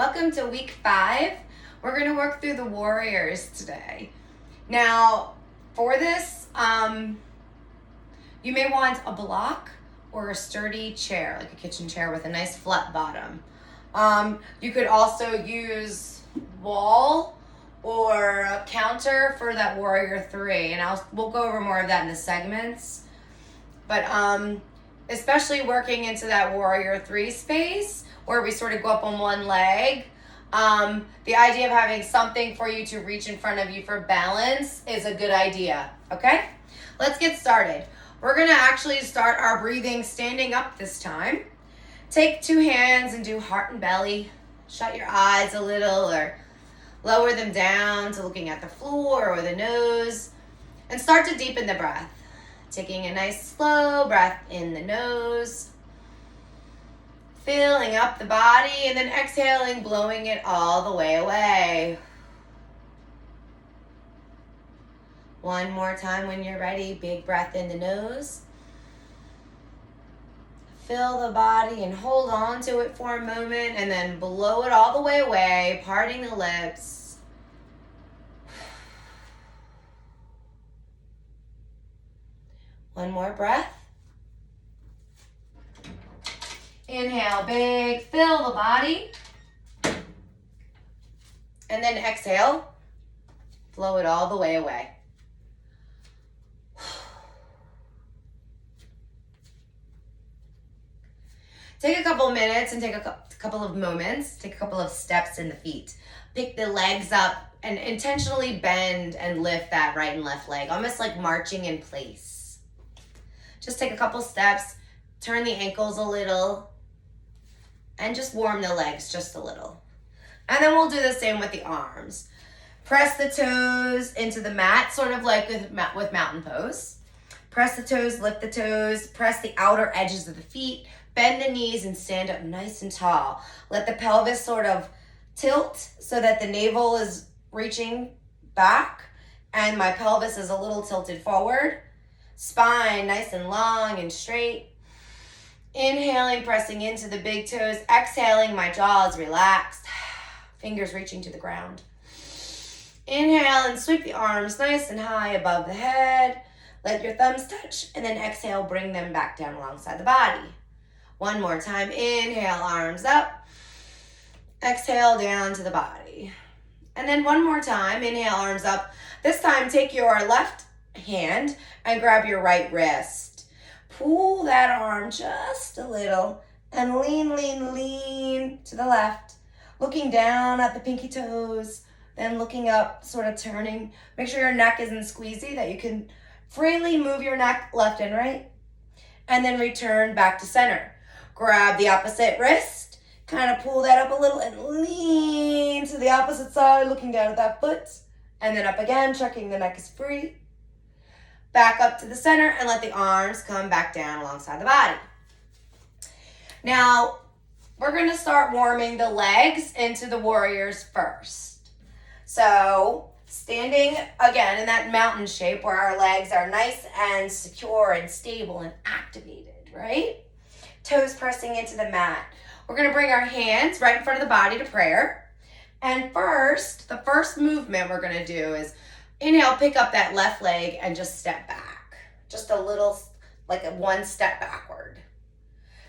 Welcome to week 5. We're going to work through the warriors today. Now, for this, you may want a block or a sturdy chair, like a kitchen chair with a nice flat bottom. You could also use wall or a counter for that warrior 3, and we'll go over more of that in the segments. But especially working into that warrior 3 space where we sort of go up on one leg, the idea of having something for you to reach in front of you for balance is a good idea, okay? Let's get started. We're gonna actually start our breathing standing up this time. Take 2 hands and do heart and belly. Shut your eyes a little or lower them down to looking at the floor or the nose, and start to deepen the breath. Taking a nice slow breath in the nose, filling up the body, and then exhaling, blowing it all the way away. One more time when you're ready. Big breath in the nose. Fill the body and hold on to it for a moment, and then blow it all the way away, parting the lips. One more breath. Inhale big, fill the body. And then exhale, blow it all the way away. Take a couple minutes and take a couple of moments, take a couple of steps in the feet. Pick the legs up and intentionally bend and lift that right and left leg, almost like marching in place. Just take a couple steps, turn the ankles a little, and just warm the legs just a little. And then we'll do the same with the arms. Press the toes into the mat, sort of like with mountain pose. Press the toes, lift the toes, press the outer edges of the feet, bend the knees, and stand up nice and tall. Let the pelvis sort of tilt so that the navel is reaching back and my pelvis is a little tilted forward. Spine nice and long and straight. Inhaling, pressing into the big toes. Exhaling, my jaw is relaxed. Fingers reaching to the ground. Inhale and sweep the arms nice and high above the head. Let your thumbs touch, and then exhale, bring them back down alongside the body. One more time. Inhale, arms up. Exhale, down to the body. And then one more time. Inhale, arms up. This time, take your left hand and grab your right wrist. Pull that arm just a little and lean to the left. Looking down at the pinky toes, then looking up, sort of turning. Make sure your neck isn't squeezy, that you can freely move your neck left and right. And then return back to center. Grab the opposite wrist, kind of pull that up a little and lean to the opposite side, looking down at that foot. And then up again, checking the neck is free. Back up to the center and let the arms come back down alongside the body. Now, we're going to start warming the legs into the warriors first. So, standing again in that mountain shape where our legs are nice and secure and stable and activated, right? Toes pressing into the mat. We're going to bring our hands right in front of the body to prayer. And first, the first movement we're going to do is inhale, pick up that left leg and just step back. Just a little, like a 1 step backward.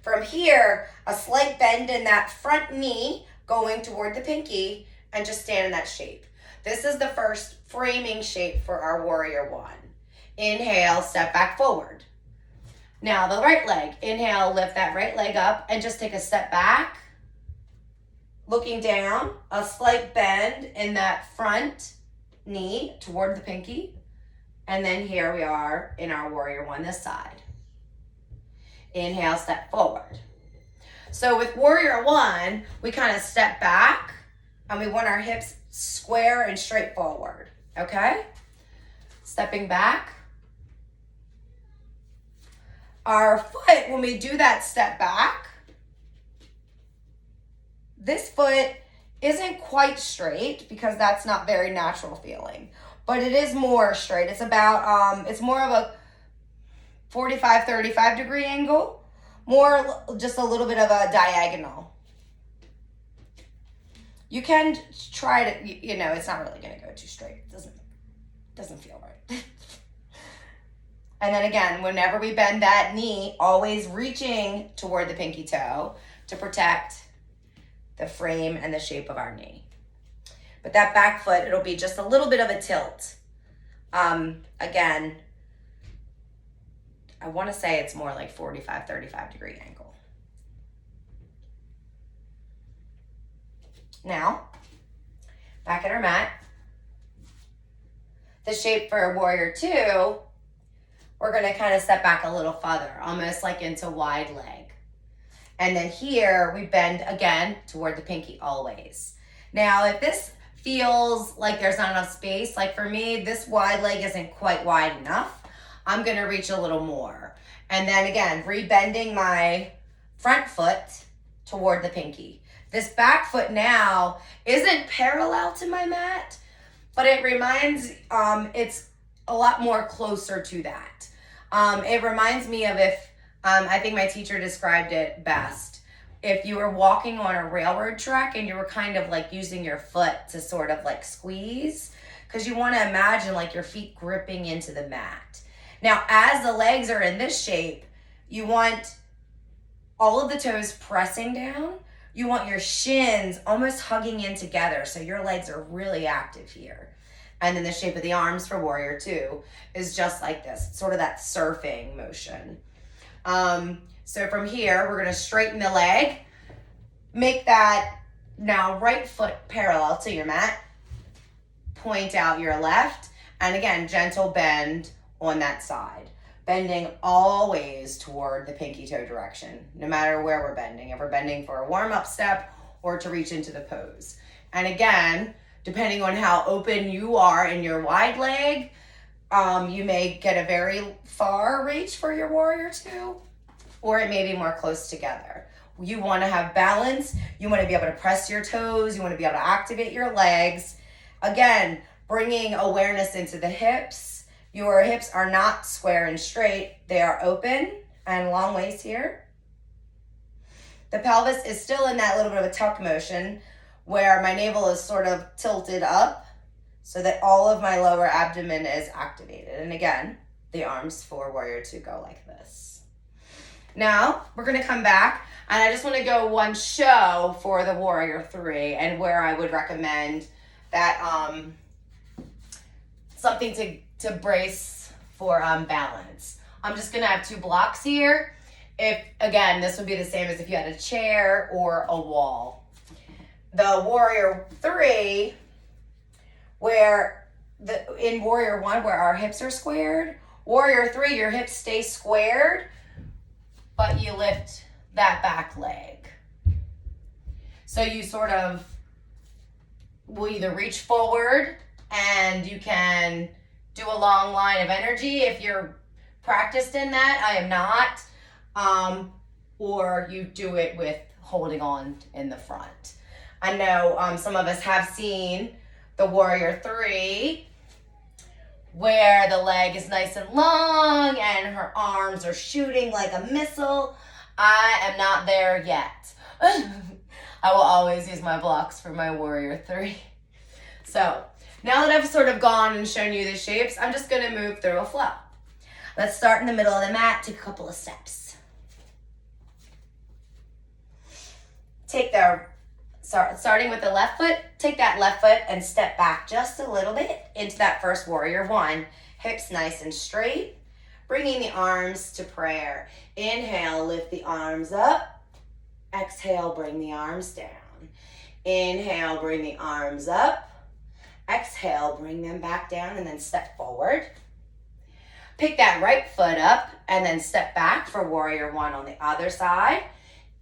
From here, a slight bend in that front knee going toward the pinky and just stand in that shape. This is the first framing shape for our warrior 1. Inhale, step back forward. Now the right leg. Inhale, lift that right leg up and just take a step back. Looking down, a slight bend in that front knee toward the pinky, and then here we are in our warrior 1 this side. Inhale, step forward. So with warrior 1, we kind of step back and we want our hips square and straight forward, okay? Stepping back. Our foot, when we do that step back, this foot isn't quite straight because that's not very natural feeling, but it is more straight. It's about, it's more of a 45, 35 degree angle, more just a little bit of a diagonal. You can try to, it's not really going to go too straight. It doesn't feel right. And then again, whenever we bend that knee, always reaching toward the pinky toe to protect the frame and the shape of our knee. But that back foot, it'll be just a little bit of a tilt. Again, I want to say it's more like 45, 35 degree angle. Now, back at our mat. The shape for warrior two, we're going to kind of step back a little further, almost like into wide leg. And then here we bend again toward the pinky always. Now, if this feels like there's not enough space, like for me, this wide leg isn't quite wide enough, I'm going to reach a little more. And then again, rebending my front foot toward the pinky. This back foot now isn't parallel to my mat, but it reminds, it's a lot more closer to that. It reminds me of if, I think my teacher described it best. If you were walking on a railroad track and you were kind of like using your foot to sort of like squeeze, because you want to imagine like your feet gripping into the mat. Now, as the legs are in this shape, you want all of the toes pressing down. You want your shins almost hugging in together, so your legs are really active here. And then the shape of the arms for warrior two is just like this, sort of that surfing motion. So from here, we're gonna straighten the leg, make that now right foot parallel to your mat, point out your left, and again, gentle bend on that side. Bending always toward the pinky toe direction, no matter where we're bending. If we're bending for a warm-up step or to reach into the pose. And again, depending on how open you are in your wide leg, you may get a very far reach for your warrior two, or it may be more close together. You want to have balance. You want to be able to press your toes. You want to be able to activate your legs. Again, bringing awareness into the hips. Your hips are not square and straight. They are open and long waist here. The pelvis is still in that little bit of a tuck motion where my navel is sort of tilted up so that all of my lower abdomen is activated. And again, the arms for warrior two go like this. Now, we're going to come back, and I just want to go one show for the warrior three and where I would recommend that something to brace for balance. I'm just going to have two blocks here. If, again, this would be the same as if you had a chair or a wall. The warrior three, where in warrior one, where our hips are squared, warrior three, your hips stay squared, but you lift that back leg. So you sort of will either reach forward and you can do a long line of energy if you're practiced in that. I am not. Or you do it with holding on in the front. I know some of us have seen the warrior three where the leg is nice and long and her arms are shooting like a missile. I am not there yet. I will always use my blocks for my warrior three. So now that I've sort of gone and shown you the shapes, I'm just going to move through a flow. Let's start in the middle of the mat, take a couple of steps. Starting with the left foot, take that left foot and step back just a little bit into that first warrior one. Hips nice and straight. Bringing the arms to prayer. Inhale, lift the arms up. Exhale, bring the arms down. Inhale, bring the arms up. Exhale, bring them back down and then step forward. Pick that right foot up and then step back for warrior one on the other side.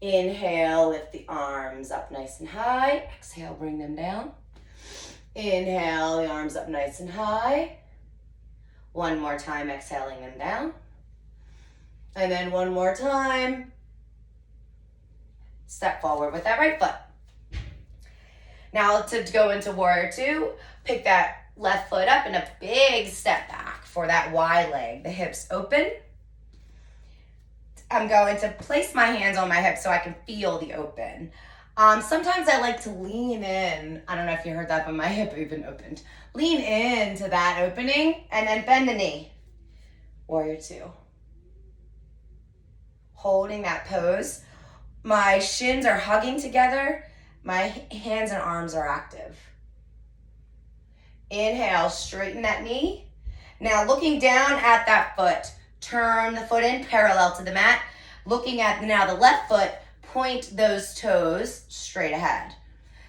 Inhale, lift the arms up nice and high. Exhale, bring them down. Inhale, the arms up nice and high. One more time, exhaling them down. And then one more time. Step forward with that right foot. Now to go into warrior two, pick that left foot up and a big step back for that wide leg. The hips open. I'm going to place my hands on my hips so I can feel the open. Sometimes I like to lean in. I don't know if you heard that, but my hip even opened. Lean into that opening and then bend the knee. Warrior two. Holding that pose. My shins are hugging together. My hands and arms are active. Inhale, straighten that knee. Now looking down at that foot. Turn the foot in parallel to the mat. Looking at now the left foot, point those toes straight ahead.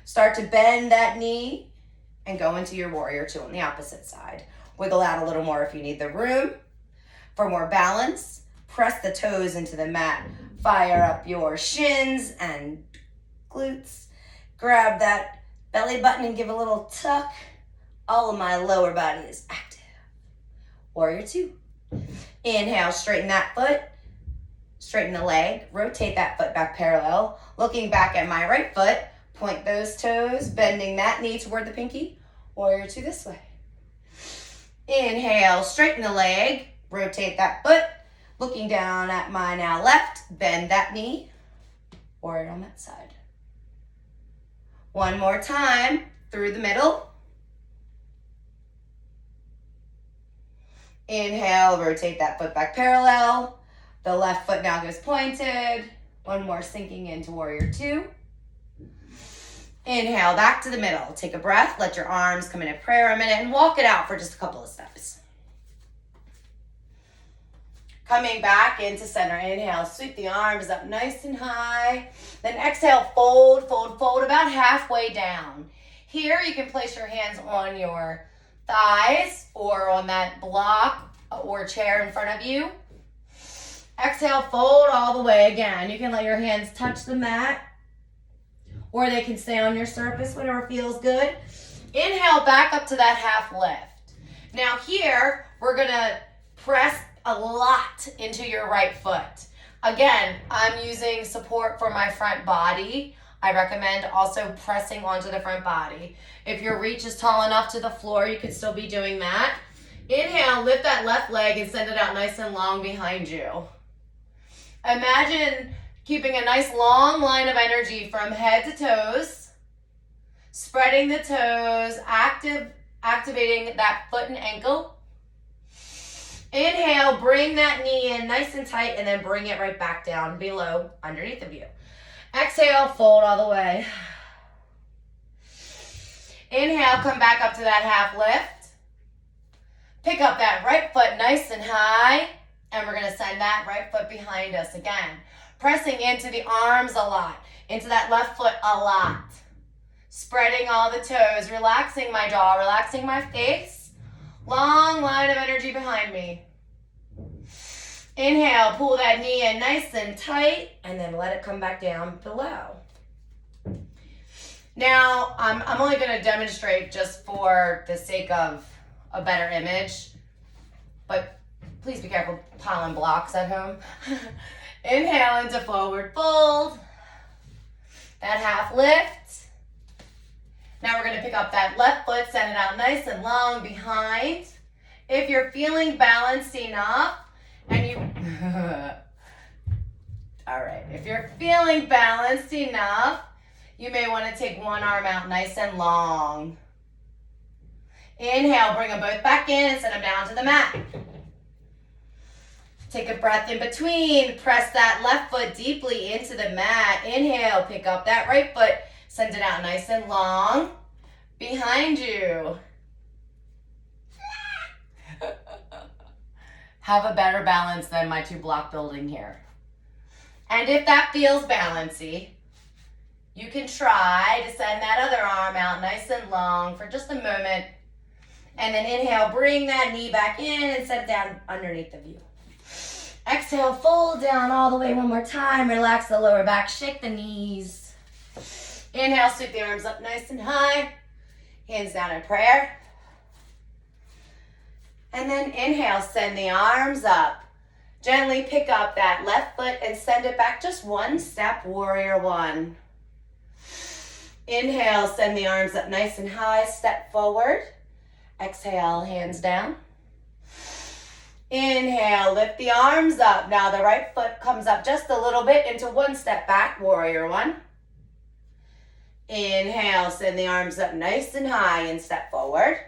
Start to bend that knee and go into your warrior two on the opposite side. Wiggle out a little more if you need the room. For more balance, press the toes into the mat. Fire up your shins and glutes. Grab that belly button and give a little tuck. All of my lower body is active. Warrior two. Inhale, straighten that foot. Straighten the leg. Rotate that foot back parallel. Looking back at my right foot. Point those toes, bending that knee toward the pinky. Warrior two this way. Inhale, straighten the leg. Rotate that foot. Looking down at my now left. Bend that knee. Warrior on that side. One more time. Through the middle. Inhale, rotate that foot back parallel. The left foot now goes pointed. One more sinking into warrior two. Inhale, back to the middle. Take a breath, let your arms come into prayer a minute and walk it out for just a couple of steps. Coming back into center. Inhale, sweep the arms up nice and high. Then exhale, fold, fold, fold about halfway down. Here you can place your hands on your thighs or on that block or chair in front of you. Exhale, fold all the way again. You can let your hands touch the mat or they can stay on your surface, whatever feels good. Inhale, back up to that half lift. Now here, we're gonna press a lot into your right foot. Again, I'm using support for my front body. I recommend also pressing onto the front body. If your reach is tall enough to the floor, you could still be doing that. Inhale, lift that left leg and send it out nice and long behind you. Imagine keeping a nice long line of energy from head to toes, spreading the toes, activating that foot and ankle. Inhale, bring that knee in nice and tight and then bring it right back down below, underneath of you. Exhale, fold all the way. Inhale, come back up to that half lift. Pick up that right foot nice and high, and we're gonna send that right foot behind us again. Pressing into the arms a lot, into that left foot a lot. Spreading all the toes, relaxing my jaw, relaxing my face. Long line of energy behind me. Inhale, pull that knee in nice and tight, and then let it come back down below. Now, I'm only gonna demonstrate just for the sake of a better image, but please be careful piling blocks at home. Inhale into forward fold. That half lift. Now we're gonna pick up that left foot, send it out nice and long behind. If you're feeling balanced enough, and you, all right, if you're feeling balanced enough, you may want to take one arm out nice and long. Inhale, bring them both back in and send them down to the mat. Take a breath in between. Press that left foot deeply into the mat. Inhale, pick up that right foot. Send it out nice and long. Behind you. Have a better balance than my two block building here. And if that feels balancy, you can try to send that other arm out nice and long for just a moment. And then inhale, bring that knee back in and set it down underneath of you. Exhale, fold down all the way one more time. Relax the lower back, shake the knees. Inhale, sweep the arms up nice and high. Hands down in prayer. And then inhale, send the arms up. Gently pick up that left foot and send it back just one step, warrior one. Inhale, send the arms up nice and high, step forward. Exhale, hands down. Inhale, lift the arms up. Now the right foot comes up just a little bit into one step back, warrior one. Inhale, send the arms up nice and high and step forward.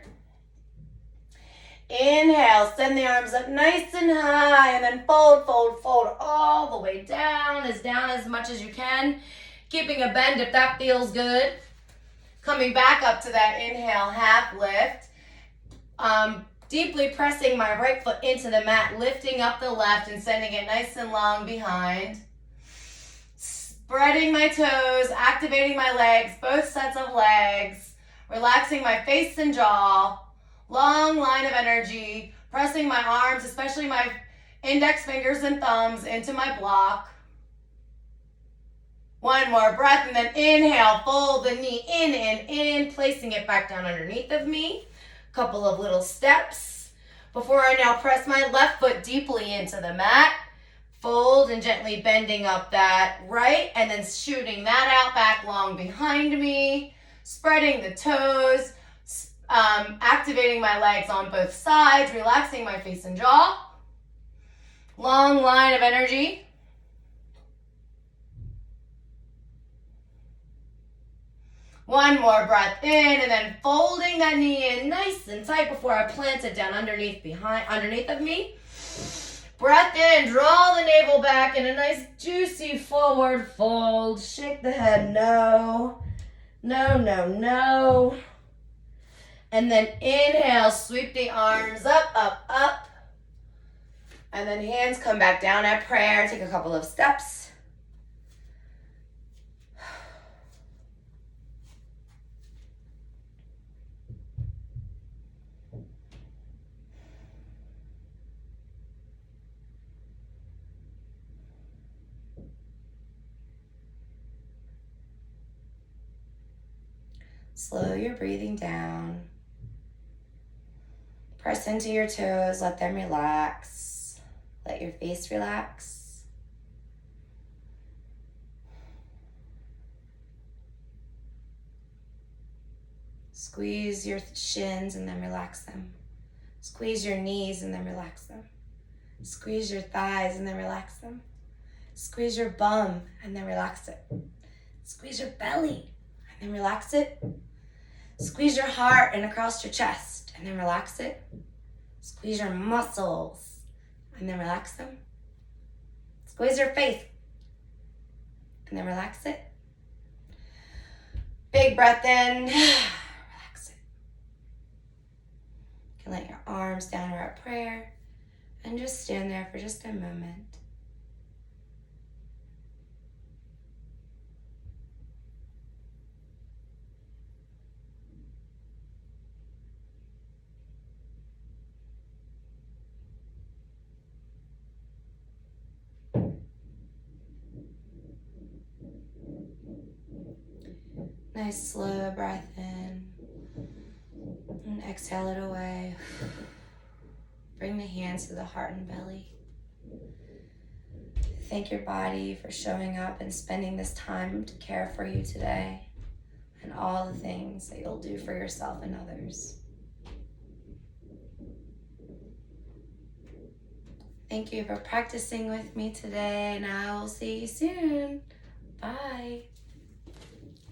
Inhale, send the arms up nice and high and then fold, fold, fold all the way down as much as you can. Keeping a bend if that feels good. Coming back up to that inhale, half lift. Deeply pressing my right foot into the mat, lifting up the left and sending it nice and long behind. Spreading my toes, activating my legs, both sets of legs. Relaxing my face and jaw. Long line of energy. Pressing my arms, especially my index fingers and thumbs, into my block. One more breath and then inhale, fold the knee in and in, placing it back down underneath of me. Couple of little steps. Before I now press my left foot deeply into the mat, fold and gently bending up that right and then shooting that out back long behind me, spreading the toes, activating my legs on both sides, relaxing my face and jaw. Long line of energy. One more breath in and then folding that knee in nice and tight before I plant it down underneath of me. Breath in, draw the navel back in a nice juicy forward fold. Shake the head, no, no, no, no. And then inhale, sweep the arms up, up, up. And then hands come back down at prayer. Take a couple of steps. Slow your breathing down. Press into your toes, let them relax. Let your face relax. Squeeze your shins and then relax them. Squeeze your knees and then relax them. Squeeze your thighs and then relax them. Squeeze your bum and then relax it. Squeeze your belly and then relax it. Squeeze your heart and across your chest and then relax it. Squeeze your muscles and then relax them. Squeeze your face and then relax it. Big breath in, relax it. You can let your arms down or at prayer and just stand there for just a moment. Nice slow breath in and exhale it away. Bring the hands to the heart and belly. Thank your body for showing up and spending this time to care for you today and all the things that you'll do for yourself and others. Thank you for practicing with me today, and I will see you soon. Bye.